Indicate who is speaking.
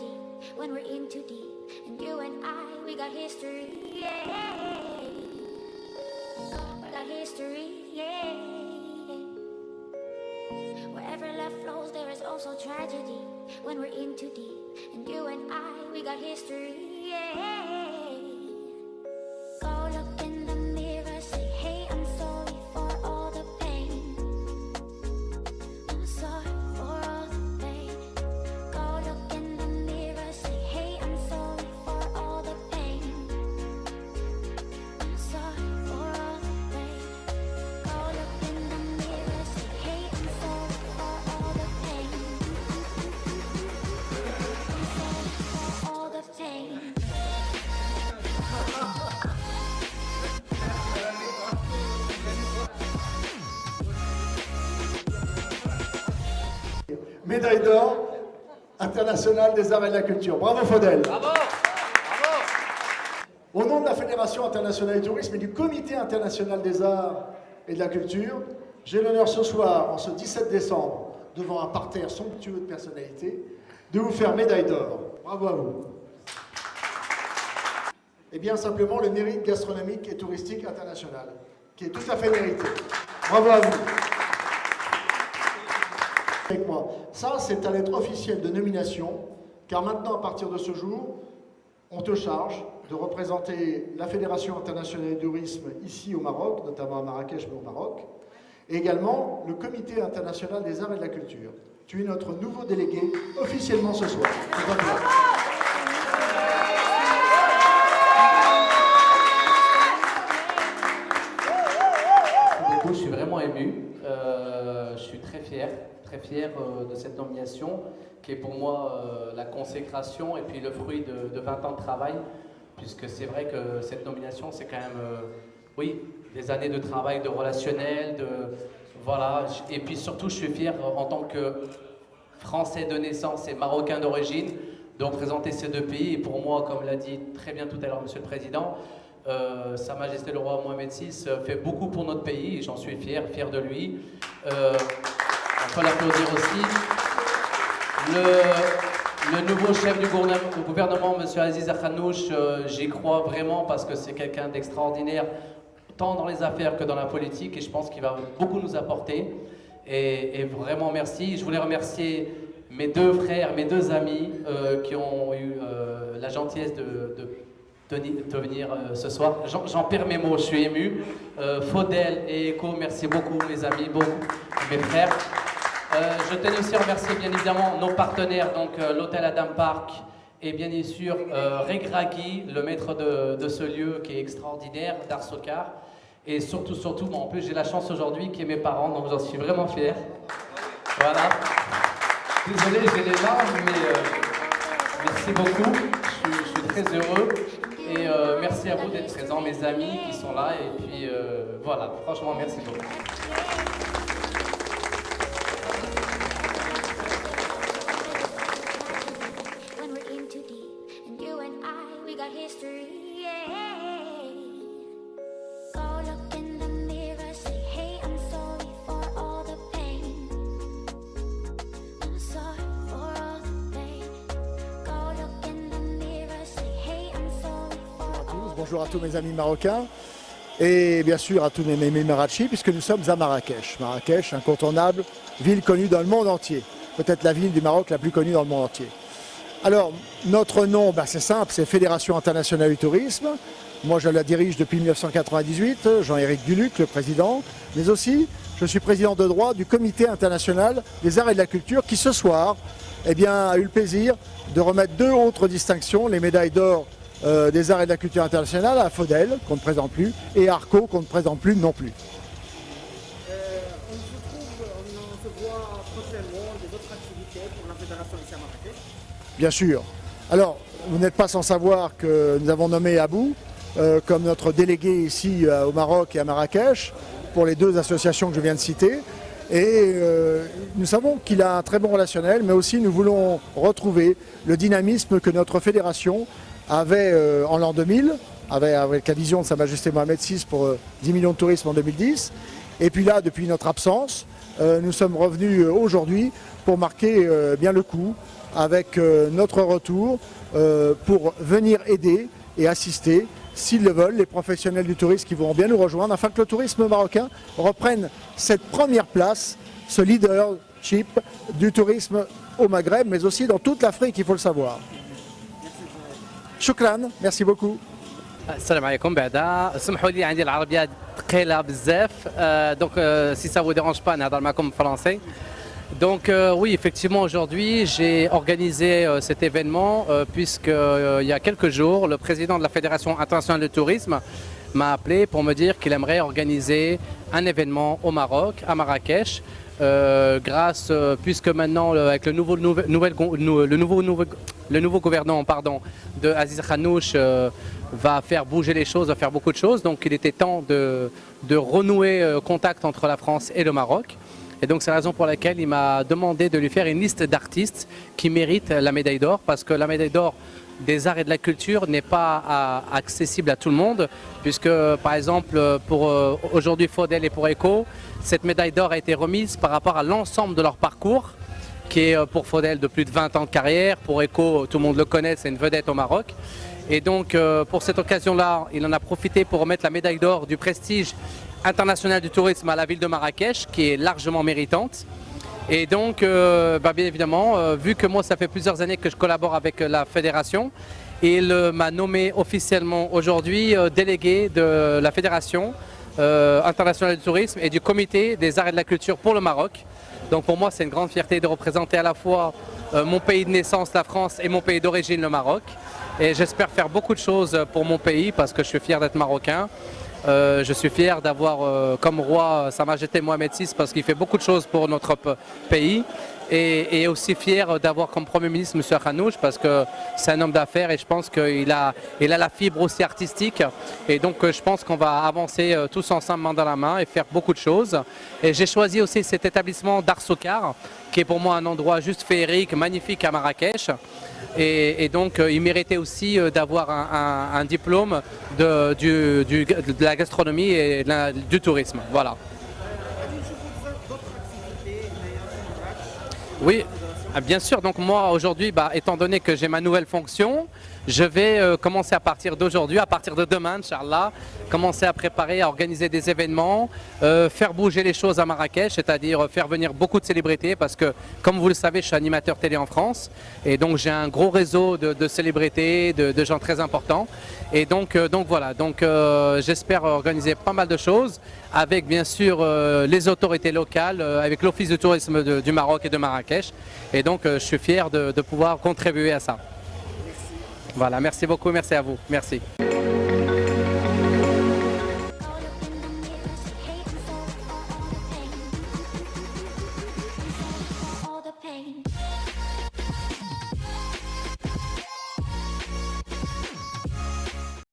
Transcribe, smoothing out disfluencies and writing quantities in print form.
Speaker 1: tragedy when we're in too deep. And you and I, we got history, yeah. We got history, yeah. Wherever love flows, there is also tragedy when we're in too deep. And you and I, we got history, yeah. Go look in the mirror, say, hey, I'm sorry for all the pain. I'm sorry for all the pain. Go look in the mirror, say, hey, I'm sorry for all the pain. I'm sorry for all the pain. Go look in the mirror, say, hey, I'm sorry for all the pain. I'm sorry for all the pain.
Speaker 2: Médaille d'or internationale des arts et de la culture. Bravo Faudel.
Speaker 3: Bravo, bravo.
Speaker 2: Au nom de la Fédération internationale du tourisme et du Comité international des arts et de la culture, j'ai l'honneur ce soir, en ce 17 décembre, devant un parterre somptueux de personnalités, de vous faire médaille d'or. Bravo à vous. Et bien simplement le mérite gastronomique et touristique international, qui est tout à fait mérité. Bravo à vous. Avec moi. Ça, c'est ta lettre officielle de nomination, car maintenant, à partir de ce jour, on te charge de représenter la Fédération internationale du tourisme ici au Maroc, notamment à Marrakech, mais au Maroc, et également le Comité international des arts et de la culture. Tu es notre nouveau délégué officiellement ce soir.
Speaker 3: Je suis vraiment ému, je suis très fier de cette nomination qui est pour moi la consécration et puis le fruit de 20 ans de travail, puisque c'est vrai que cette nomination c'est quand même, oui, des années de travail, de relationnel, voilà, et puis surtout je suis fier en tant que Français de naissance et Marocain d'origine de représenter ces deux pays, et pour moi, comme l'a dit très bien tout à l'heure Monsieur le Président, Sa Majesté le Roi Mohamed VI fait beaucoup pour notre pays, et j'en suis fier de lui. On peut l'applaudir aussi. Le nouveau chef du gouvernement, M. Aziz Akhanouch, j'y crois vraiment parce que c'est quelqu'un d'extraordinaire, tant dans les affaires que dans la politique, et je pense qu'il va beaucoup nous apporter. Et vraiment merci. Je voulais remercier mes deux frères, mes deux amis qui ont eu la gentillesse de venir ce soir. J'en perds mes mots, je suis ému. Faudel et Eko, merci beaucoup mes amis, beaucoup, mes frères. Je tenais aussi à remercier bien évidemment nos partenaires, donc l'hôtel Adam Park et bien sûr Regragui, le maître de ce lieu qui est extraordinaire, d'Arsokar. Et surtout, en plus j'ai la chance aujourd'hui qu'il y ait mes parents, donc j'en suis vraiment fier. Voilà. Désolé, j'ai les larmes, mais merci beaucoup, je suis très heureux. Et merci à vous d'être présents, mes amis qui sont là, et puis voilà, franchement merci beaucoup.
Speaker 2: Bonjour à tous mes amis marocains et bien sûr à tous mes amis marachis, puisque nous sommes à Marrakech. Marrakech, incontournable, ville connue dans le monde entier. Peut-être la ville du Maroc la plus connue dans le monde entier. Alors, notre nom, c'est simple, c'est Fédération internationale du tourisme. Moi, je la dirige depuis 1998, Jean-Éric Duluc, le président. Mais aussi, je suis président de droit du Comité international des arts et de la culture qui, ce soir, a eu le plaisir de remettre deux autres distinctions, les médailles d'or des arts et de la culture internationale à Faudel, qu'on ne présente plus, et à Arco, qu'on ne présente plus non plus.
Speaker 4: On se voit prochainement des autres activités pour la Fédération ici à Marrakech.
Speaker 2: Bien sûr. Alors, vous n'êtes pas sans savoir que nous avons nommé Abou comme notre délégué ici au Maroc et à Marrakech, pour les deux associations que je viens de citer. Et nous savons qu'il a un très bon relationnel, mais aussi nous voulons retrouver le dynamisme que notre fédération avait en l'an 2000, avec la vision de Sa Majesté Mohamed VI pour 10 millions de touristes en 2010. Et puis là, depuis notre absence, nous sommes revenus aujourd'hui pour marquer bien le coup avec notre retour pour venir aider et assister, s'ils le veulent, les professionnels du tourisme qui vont bien nous rejoindre, afin que le tourisme marocain reprenne cette première place, ce leadership du tourisme au Maghreb, mais aussi dans toute l'Afrique, il faut le savoir. Shukran, merci beaucoup.
Speaker 5: السلام عليكم بعدا سمحوا لي عندي العربيه ثقيله بزاف donc si ça vous dérange pas نهضر معكم français. Donc oui, effectivement, aujourd'hui, j'ai organisé cet événement puisqu'il y a quelques jours, le président de la Fédération internationale de tourisme m'a appelé pour me dire qu'il aimerait organiser un événement au Maroc, à Marrakech, puisque maintenant, avec le nouveau gouvernement de Aziz Khanouch va faire bouger les choses, va faire beaucoup de choses. Donc il était temps de renouer contact entre la France et le Maroc. Et donc c'est la raison pour laquelle il m'a demandé de lui faire une liste d'artistes qui méritent la médaille d'or, parce que la médaille d'or des arts et de la culture n'est pas accessible à tout le monde, puisque par exemple pour aujourd'hui Faudel et pour ECHO, cette médaille d'or a été remise par rapport à l'ensemble de leur parcours, qui est pour Faudel de plus de 20 ans de carrière, pour ECHO, tout le monde le connaît, c'est une vedette au Maroc. Et donc pour cette occasion-là, il en a profité pour remettre la médaille d'or du prestige international du tourisme à la ville de Marrakech, qui est largement méritante. Et donc, bien évidemment, vu que moi, ça fait plusieurs années que je collabore avec la fédération, il m'a nommé officiellement aujourd'hui délégué de la fédération internationale du tourisme et du comité des arts et de la culture pour le Maroc. Donc pour moi, c'est une grande fierté de représenter à la fois mon pays de naissance, la France, et mon pays d'origine, le Maroc. Et j'espère faire beaucoup de choses pour mon pays parce que je suis fier d'être marocain. Je suis fier d'avoir comme roi Sa Majesté Mohamed VI parce qu'il fait beaucoup de choses pour notre pays, et aussi fier d'avoir comme Premier ministre M. Khanouch parce que c'est un homme d'affaires et je pense qu'il a la fibre aussi artistique, et donc je pense qu'on va avancer tous ensemble main dans la main et faire beaucoup de choses. Et j'ai choisi aussi cet établissement d'Art Sokar qui est pour moi un endroit juste féerique, magnifique à Marrakech. Et donc il méritait aussi d'avoir un diplôme de la gastronomie et du tourisme. Voilà. Oui, bien sûr. Donc moi aujourd'hui, étant donné que j'ai ma nouvelle fonction, je vais commencer à partir d'aujourd'hui, à partir de demain, Inch'Allah, commencer à préparer, à organiser des événements, faire bouger les choses à Marrakech, c'est-à-dire faire venir beaucoup de célébrités parce que, comme vous le savez, je suis animateur télé en France et donc j'ai un gros réseau de célébrités, de gens très importants. Et donc voilà, j'espère organiser pas mal de choses avec bien sûr les autorités locales, avec l'Office du tourisme du Maroc et de Marrakech. Et donc je suis fier de pouvoir contribuer à ça. Voilà, merci beaucoup, merci à vous, merci.